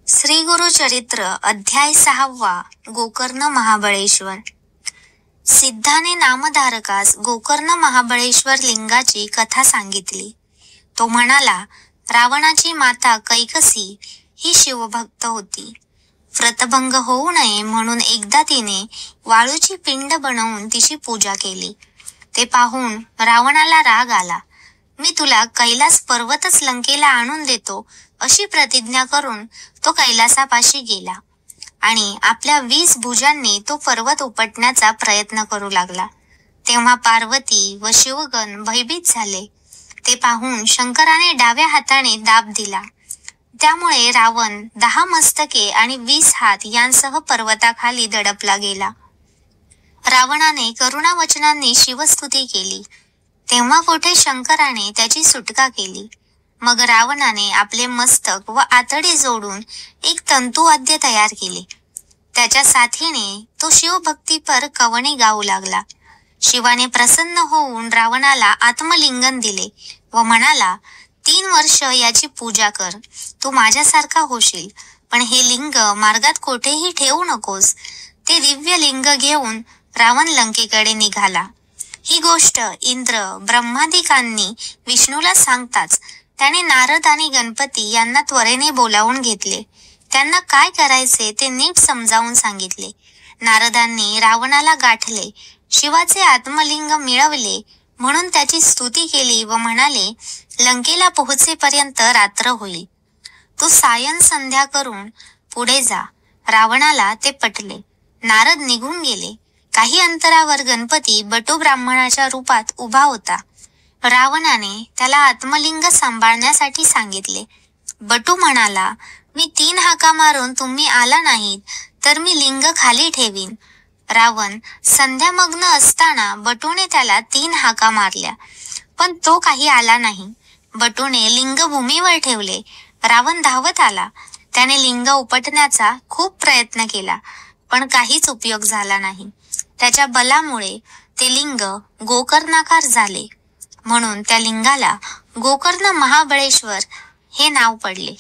श्री गुरु चरित्र अध्याय 6 गोकर्ण महाबळेश्वर। सिद्धाने नामधारकास गोकर्ण महाबळेश्वर लिंगाची कथा सांगितली। तो म्हणाला, रावणाची माता कैकसी ही शिवभक्त होती। व्रतभंग होऊ नये म्हणून एकदा तिने वाळूची पिंड बनवून तिची पूजा केली। ते पाहून रावणाला राग आला। मी तुला कैलास पर्वतच लंकेला आणून देतो अशी प्रतिज्ञा करून तो कैलासापाशी गेला आणि आपल्या 20 भुजांनी तो पर्वत उपटण्याचा प्रयत्न करू लागला। तेव्हा पार्वती व शिवगण भयभीत झाले। ते पाहून शंकराने डाव्या हाताने दाब दिला। त्यामुळे रावण 10 मस्तके आणि 20 हात यांसह पर्वताखाली दडपला गेला। रावणाने करुणावचनांनी शिवस्तुती केली। तेव्हा कुठे शंकराने त्याची सुटका केली। मग रावणाने आपले मस्तक व आतडे जोडून एक तंतुवाद्य तयार केले। त्याच्या साथीने तो शिवभक्तीपर कवणे गाऊ लागला। शिवाने प्रसन्न होऊन रावणाला आत्मलिंगन दिले व म्हणाला, 3 वर्ष याची पूजा कर, तू माझ्यासारखा होशील। पण हे लिंग मार्गात कोठेही ठेवू नकोस। ते दिव्य लिंग घेऊन रावण लंकेकडे निघाला। ही गोष्ट इंद्र ब्रह्मादिकांनी विष्णूला सांगताच त्याने नारद आणि गणपती यांना त्वरेने बोलावून घेतले। त्यांना काय करायचे ते नीट समजावून सांगितले। नारदांनी रावणाला गाठले, शिवाचे आत्मलिंग मिळवले म्हणून त्याची स्तुती केली व म्हणाले, लंकेला पोहोचेपर्यंत रात्र होईल, तू सायं संध्या करून पुढे जा। रावणाला ते पटले। नारद निघून गेले। काही अंतरावर गणपती बटू ब्राह्मणाच्या रूपात उभा होता। रावणाने त्याला आत्मलिंग सांभाळण्यासाठी सांगितले। बटू म्हणाला, मी 3 हाका मारून तुम्ही आला नाहीत तर मी लिंग खाली ठेवीन। रावण संध्यामग्न असताना बटूने त्याला 3 हाका मारल्या, पण तो काही आला नाही। बटूने लिंग भूमीवर ठेवले। रावण धावत आला। त्याने लिंग उपटण्याचा खूप प्रयत्न केला, पण काहीच उपयोग झाला नाही। त्याच्या बलामुळे ते लिंग गोकर्णाकार झाले, म्हणून त्या लिंगाला गोकर्ण महाबळेश्वर हे नाव पडले।